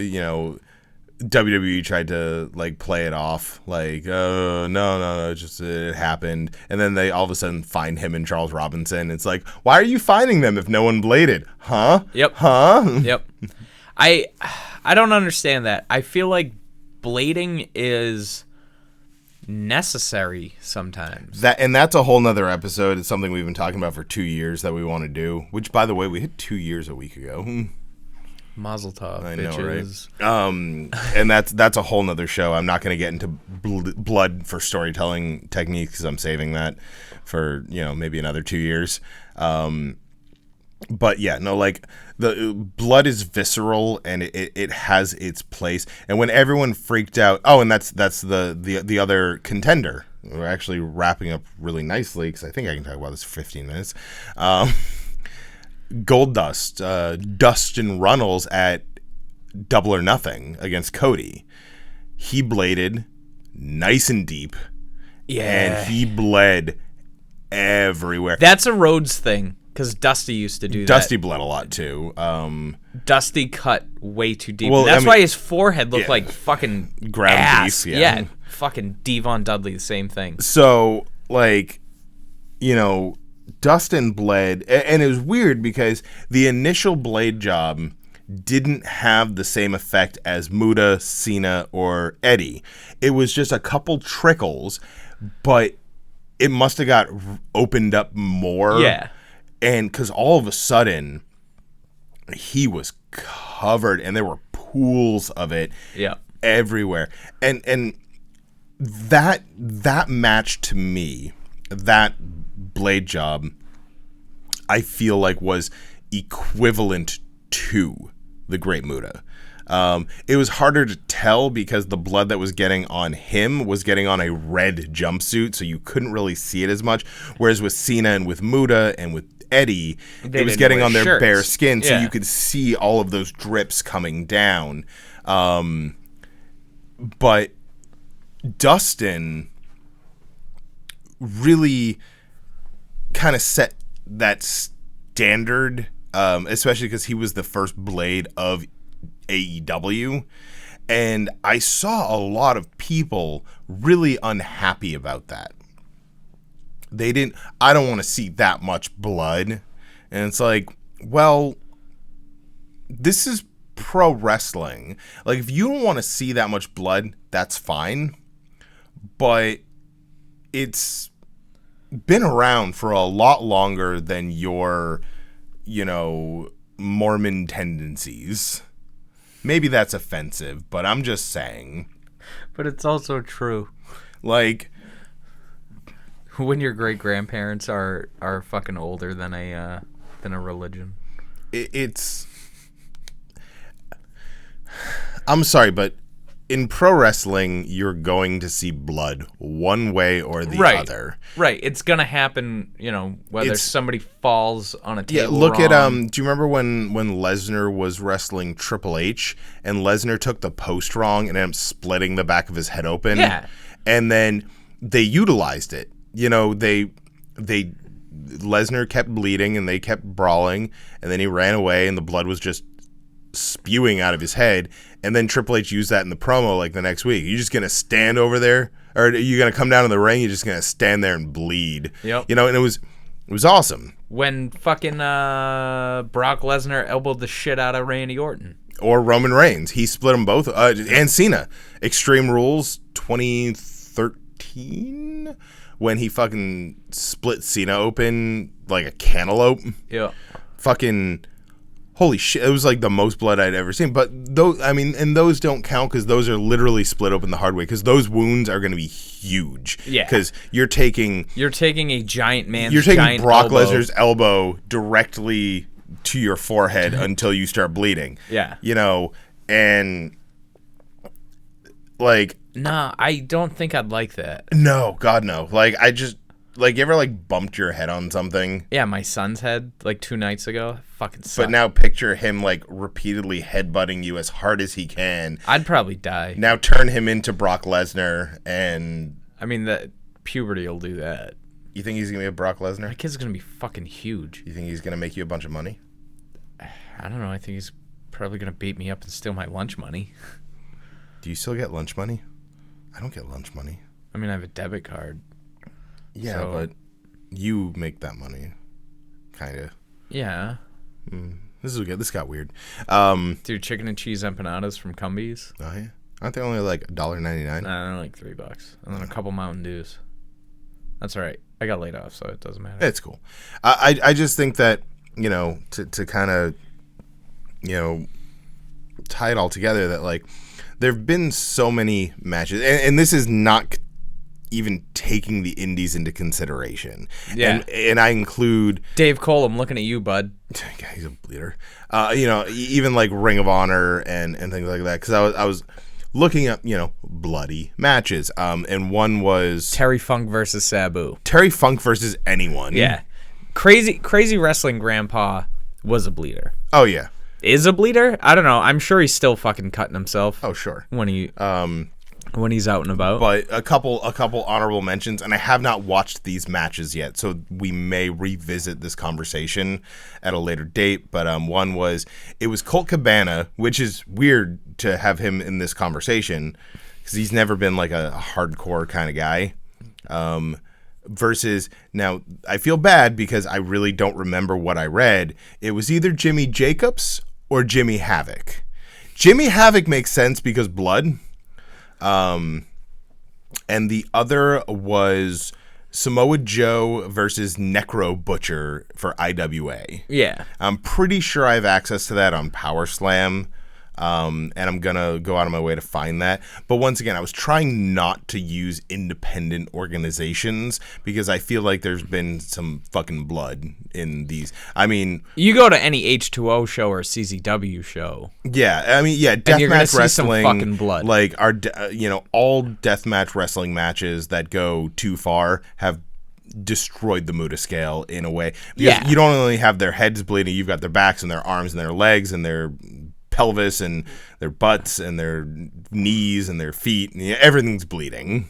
WWE tried to like play it off like, no, just it happened. And then they all of a sudden find him and Charles Robinson. It's like, why are you finding them if no one bladed? Huh? Yep. Huh? Yep. I don't understand that. I feel like blading is necessary sometimes. That's a whole nother episode. It's something we've been talking about for 2 years that we want to do, which by the way, we hit 2 years a week ago. Mazel tov, I bitches. know, right? And that's a whole nother show. I'm not going to get into blood for storytelling techniques because I'm saving that for maybe another 2 years. But yeah, no, like the blood is visceral and it has its place. And when everyone freaked out, and that's the other contender. We're actually wrapping up really nicely because I think I can talk about this for 15 minutes. Goldust, Dustin Runnels at Double or Nothing against Cody. He bladed nice and deep. Yeah. And he bled everywhere. That's a Rhodes thing, because Dusty used to do that. Dusty bled a lot too. Dusty cut way too deep. Well, And that's I mean, why his forehead looked like fucking ground ass. beef. Yeah. Fucking Devon Dudley, the same thing. So, like, Dustin bled, and it was weird because the initial blade job didn't have the same effect as Muta, Cena, or Eddie. It was just a couple trickles, but it must have got opened up more. Yeah. And because all of a sudden, he was covered, and there were pools of it everywhere. And that match to me, that blade job, I feel like was equivalent to the Great Muta. It was harder to tell because the blood that was getting on him was getting on a red jumpsuit, so you couldn't really see it as much. Whereas with Cena and with Muta and with Eddie, it was getting on their bare skin, so you could see all of those drips coming down. But Dustin really kind of set that standard, especially because he was the first blade of AEW, and I saw a lot of people really unhappy about that. I don't want to see that much blood, and it's like, well, this is pro wrestling. Like, if you don't want to see that much blood, that's fine, but it's been around for a lot longer than your, Mormon tendencies. Maybe that's offensive, but I'm just saying. But it's also true. Like, when your great grandparents are fucking older than a religion. It's. I'm sorry, but in pro wrestling, you're going to see blood one way or the other. Right. It's going to happen, whether somebody falls on a table. Yeah, look wrong. at do you remember when Lesnar was wrestling Triple H and Lesnar took the post wrong and ended up splitting the back of his head open? Yeah. And then they utilized it. Lesnar kept bleeding and they kept brawling, and then he ran away and the blood was just spewing out of his head, and then Triple H used that in the promo like the next week. You're just gonna stand over there, or are you gonna come down to the ring? You're just gonna stand there and bleed. Yep. And it was awesome. When fucking Brock Lesnar elbowed the shit out of Randy Orton. Or Roman Reigns, he split them both, and Cena. Extreme Rules 2013, when he fucking split Cena open like a cantaloupe. Yeah. Fucking. Holy shit, it was like the most blood I'd ever seen. But those, and those don't count because those are literally split open the hard way, because those wounds are going to be huge. Yeah. Because you're taking a giant man's You're taking giant Brock elbow. Lesnar's elbow directly to your forehead until you start bleeding. Yeah. And like... Nah, I don't think I'd like that. No, God, no. Like, I just... Like, you ever, like, bumped your head on something? Yeah, my son's head, like 2 nights ago. Fucking sucked. But now picture him, like, repeatedly headbutting you as hard as he can. I'd probably die. Now turn him into Brock Lesnar, and... I mean, that puberty will do that. You think he's going to be a Brock My Lesnar? kid's going to be fucking huge. You think he's going to make you a bunch of money? I don't know. I think he's probably going to beat me up and steal my lunch money. Do you still get lunch money? I don't get lunch money. I mean, I have a debit card. Yeah, So- but you make that money. Kind of. Yeah. This is good. This got weird. Dude, chicken and cheese empanadas from Cumbies. Oh, yeah? Aren't they only like $1.99? Nah, they're like $3. And then a couple Mountain Dews. That's all right. I got laid off, so it doesn't matter. It's cool. I just think that, to kind of, tie it all together, that, like, there have been so many matches, and this is not even taking the indies into consideration. Yeah. And I include... Dave Cole, I'm looking at you, bud. God, he's a bleeder. Even like Ring of Honor and things like that. Because I was looking up, bloody matches. And one was... Terry Funk versus Sabu. Terry Funk versus anyone. Yeah. Crazy Wrestling Grandpa was a bleeder. Oh, yeah. Is a bleeder? I don't know. I'm sure he's still fucking cutting himself. Oh, sure. When he... when he's out and about. But a couple honorable mentions, and I have not watched these matches yet, so we may revisit this conversation at a later date. But one was Colt Cabana, which is weird to have him in this conversation because he's never been like a hardcore kind of guy. Versus, now I feel bad because I really don't remember what I read. It was either Jimmy Jacobs or Jimmy Havoc. Jimmy Havoc makes sense because blood. And the other was Samoa Joe versus Necro Butcher for IWA. Yeah. I'm pretty sure I have access to that on Power Slam. And I'm going to go out of my way to find that. But once again, I was trying not to use independent organizations because I feel like there's been some fucking blood in these. I mean, you go to any H2O show or CZW show. Yeah, I mean, yeah, deathmatch wrestling, some fucking blood. Like all deathmatch wrestling matches that go too far have destroyed the Muta scale in a way. Because you don't only have their heads bleeding, you've got their backs and their arms and their legs and their pelvis and their butts and their knees and their feet. And everything's bleeding.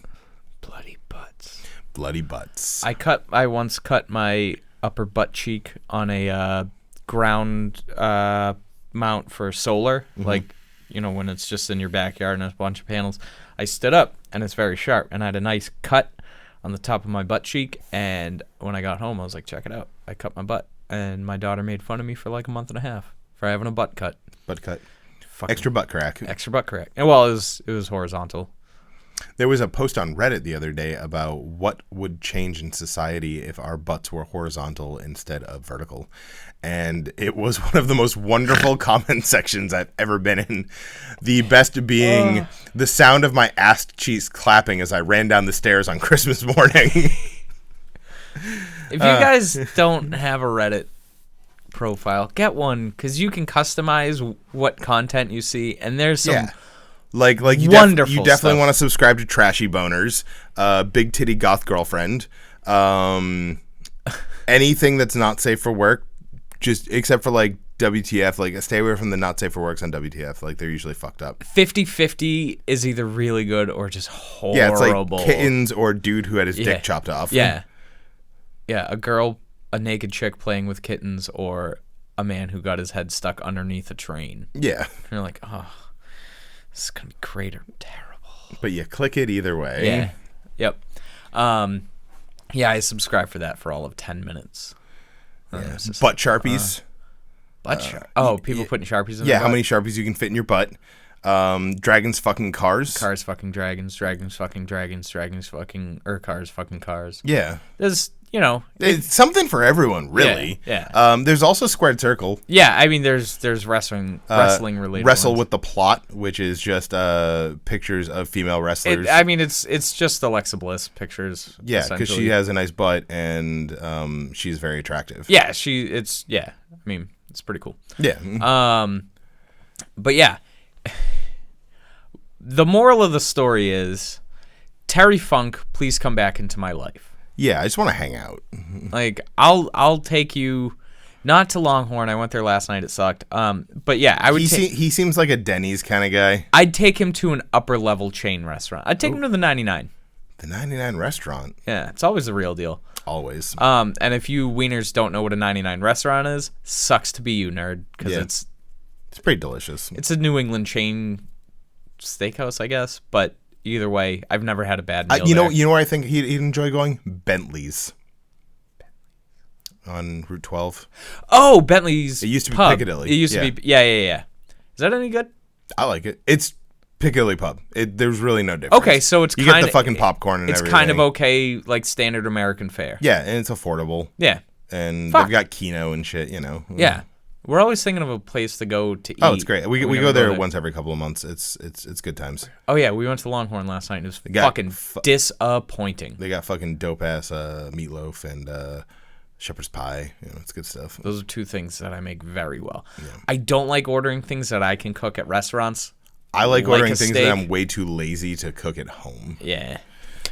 Bloody butts. Bloody butts. I once cut my upper butt cheek on a ground mount for solar, like, when it's just in your backyard and there's a bunch of panels. I stood up and it's very sharp, and I had a nice cut on the top of my butt cheek, and when I got home I was like, check it out, I cut my butt, and my daughter made fun of me for like a month and a half for having a butt cut. Butt cut. Fucking extra butt crack. Extra butt crack. And well, it was horizontal. There was a post on Reddit the other day about what would change in society if our butts were horizontal instead of vertical. And it was one of the most wonderful comment sections I've ever been in. The best being the sound of my ass cheeks clapping as I ran down the stairs on Christmas morning. If you guys don't have a Reddit profile, get one, because you can customize what content you see, and there's some like you wonderful you definitely stuff. Want to subscribe to Trashy Boners, Big Titty Goth Girlfriend, anything that's not safe for work, just except for like WTF, like stay away from the not safe for works on WTF, like they're usually fucked up. 50-50 is either really good or just horrible. Yeah, it's like kittens or a dude who had his dick chopped off. Yeah, a naked chick playing with kittens, or a man who got his head stuck underneath a train. Yeah. And you're like, oh, this is going to be great or terrible. But you click it either way. Yeah. Yep. I subscribed for that for all of 10 minutes. Yeah. Butt Sharpies. Butt Sharpies. Oh, people putting Sharpies in their butt? How many Sharpies you can fit in your butt. Dragons fucking cars. Cars fucking dragons. Dragons fucking dragons. Dragons fucking... Or cars fucking cars. Yeah. There's... it's something for everyone, really. Yeah. There's also Squared Circle. Yeah, I mean, there's wrestling related. Wrestle ones. with the Plot, which is just pictures of female wrestlers. It's just Alexa Bliss pictures. Yeah, because she has a nice butt and she's very attractive. Yeah, I mean, it's pretty cool. Yeah. But yeah, the moral of the story is, Terry Funk, please come back into my life. Yeah, I just want to hang out. Like, I'll take you, not to Longhorn. I went there last night. It sucked. But yeah, I would. He seems like a Denny's kind of guy. I'd take him to an upper level chain restaurant. I'd take him to the 99. The 99 restaurant. Yeah, it's always the real deal. Always. And if you wieners don't know what a 99 restaurant is, sucks to be you, nerd, because it's pretty delicious. It's a New England chain steakhouse, I guess, but. Either way, I've never had a bad meal there. You know where I think he'd enjoy going? Bentley's. On Route 12. Oh, Bentley's. It used to be pub. Piccadilly. It used to be. Yeah. Is that any good? I like it. It's Piccadilly pub. There's really no difference. Okay, so it's you get the fucking popcorn and everything. It's kind of okay, like standard American fare. Yeah, and it's affordable. Yeah. And they've got Keno and shit, Yeah. We're always thinking of a place to go to eat. Oh, it's great. We go there once every couple of months. It's good times. Oh yeah, we went to Longhorn last night. It was fucking disappointing. They got fucking dope ass meatloaf and shepherd's pie. It's good stuff. Those are two things that I make very well. Yeah. I don't like ordering things that I can cook at restaurants. I like ordering things that I'm way too lazy to cook at home. Yeah.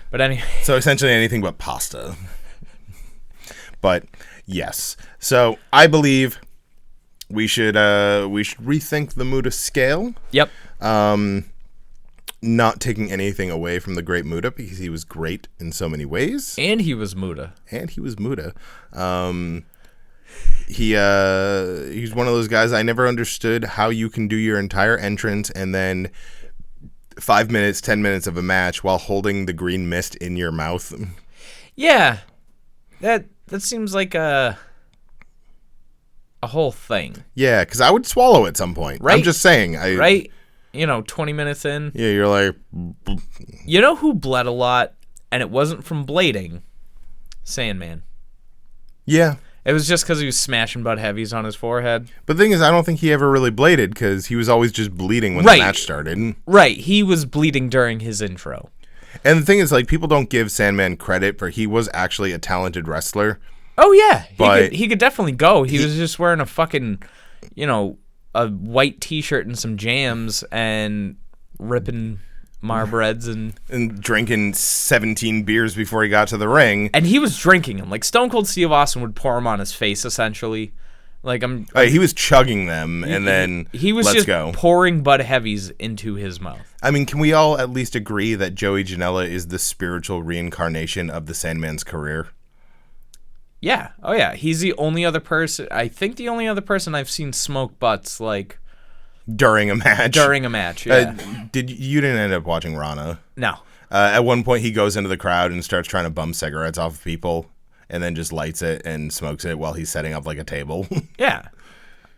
But anyway. So essentially anything but pasta. But yes. So I believe we should rethink the Muta scale. Yep. not taking anything away from the great Muta, because he was great in so many ways. And he was Muta. He's one of those guys, I never understood how you can do your entire entrance and then 5 minutes, 10 minutes of a match while holding the green mist in your mouth. Yeah. That seems like a whole thing. Yeah, because I would swallow at some point. Right. I'm just saying. Right? 20 minutes in. Yeah, you're like... You know who bled a lot, and it wasn't from blading? Sandman. Yeah. It was just because he was smashing butt heavies on his forehead. But the thing is, I don't think he ever really bladed, because he was always just bleeding when the match started. Right. He was bleeding during his intro. And the thing is, like, people don't give Sandman credit for he was actually a talented wrestler. Oh, yeah. But he could definitely go. He was just wearing a fucking, a white T-shirt and some jams and ripping Marbreds and drinking 17 beers before he got to the ring. And he was drinking them. Like, Stone Cold Steve Austin would pour them on his face, essentially. Like, he was chugging them, and then he was let's just go. Pouring Bud Heavies into his mouth. I mean, can we all at least agree that Joey Janela is the spiritual reincarnation of the Sandman's career? Yeah. Oh, yeah. He's the only other person, I think the only other person I've seen smoke butts, like... During a match, yeah. You didn't end up watching Rana? No. At one point, he goes into the crowd and starts trying to bum cigarettes off of people, and then just lights it and smokes it while he's setting up like a table. Yeah.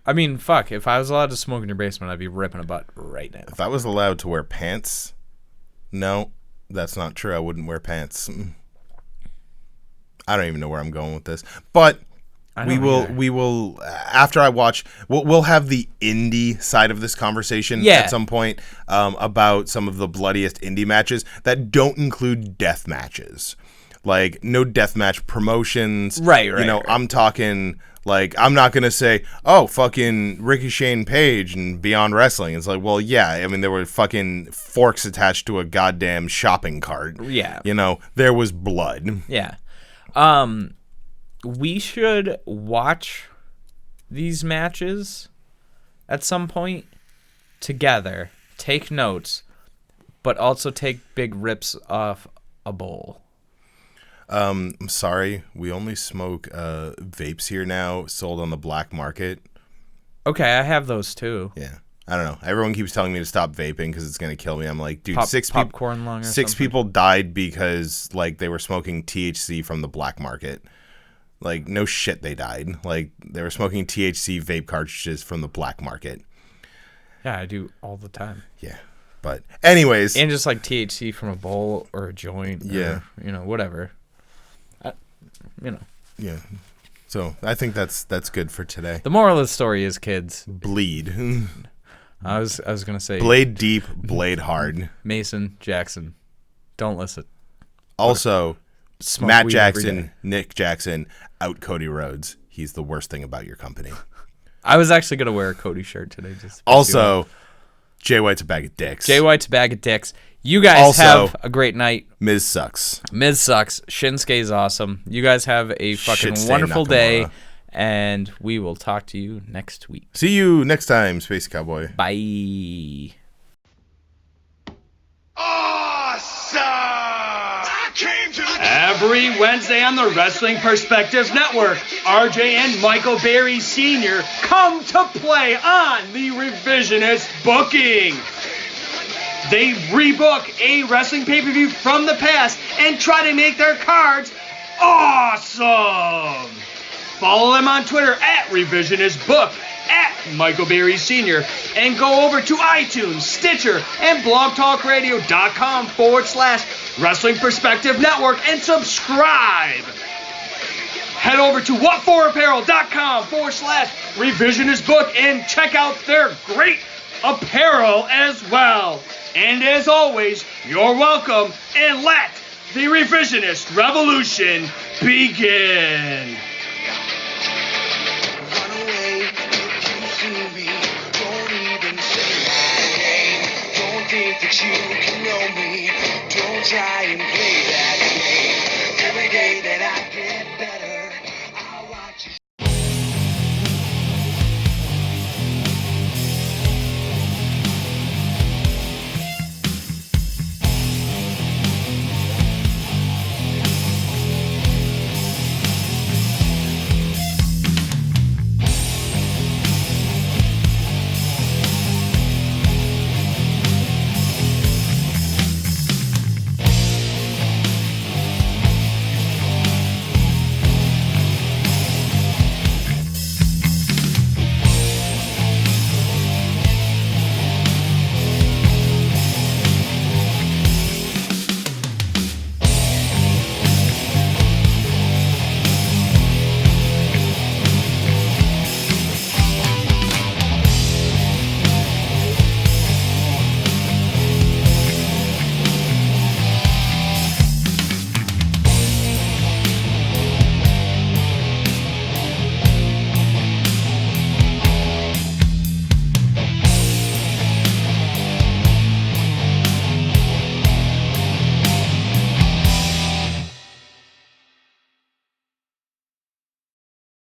I mean, fuck. If I was allowed to smoke in your basement, I'd be ripping a butt right now. If I was allowed to wear pants, no, that's not true. I wouldn't wear pants. I don't even know where I'm we with this, but. We will after I watch, we'll have the indie side of this conversation at some point about some of the bloodiest indie matches that don't include death matches, like no death match promotions. Right. I'm talking like, I'm not going to say, oh, fucking Ricky Shane Page and Beyond Wrestling. It's like, well, yeah, I mean, there were fucking forks attached to a goddamn shopping cart. Yeah. There was blood. Yeah. We should watch these matches at some point together, take notes, but also take big rips off a bowl. I'm sorry, we only smoke vapes here now, sold on the black market. Okay, I have those too. Yeah. I don't know. Everyone keeps telling me to stop vaping because it's going to kill me. I'm like, dude, six people died because like they were smoking THC from the black market. Like, no shit, they died. Like, they were smoking THC vape cartridges from the black market. Yeah, I do all the time. Yeah. But, anyways. And just, like, THC from a bowl or a joint. Yeah. Or, whatever. Yeah. So, I think that's good for today. The moral of the story is, kids. Bleed. I was going to say. Blade deep, blade hard. Mason, Jackson. Don't listen. Also... Smoke Matt Jackson, Nick Jackson, out Cody Rhodes. He's the worst thing about your company. I was actually going to wear a Cody shirt today. Also, Jay White's a bag of dicks. Jay White's a bag of dicks. You guys have a great night. Miz sucks. Miz sucks. Shinsuke's awesome. You guys have a fucking wonderful day, and we will talk to you next week. See you next time, Space Cowboy. Bye. Awesome! Every Wednesday on the Wrestling Perspective Network, RJ and Michael Berry Sr. come to play on the Revisionist Booking. They rebook a wrestling pay-per-view from the past and try to make their cards awesome. Follow them on Twitter at Revisionist Book, at Michael Berry Sr., and go over to iTunes, Stitcher, and blogtalkradio.com/Wrestling Perspective Network and subscribe. Head over to whatforapparel.com/Revisionist Book and check out their great apparel as well. And as always, you're welcome, and let the Revisionist Revolution begin. Think that you can know me. Don't try and play that.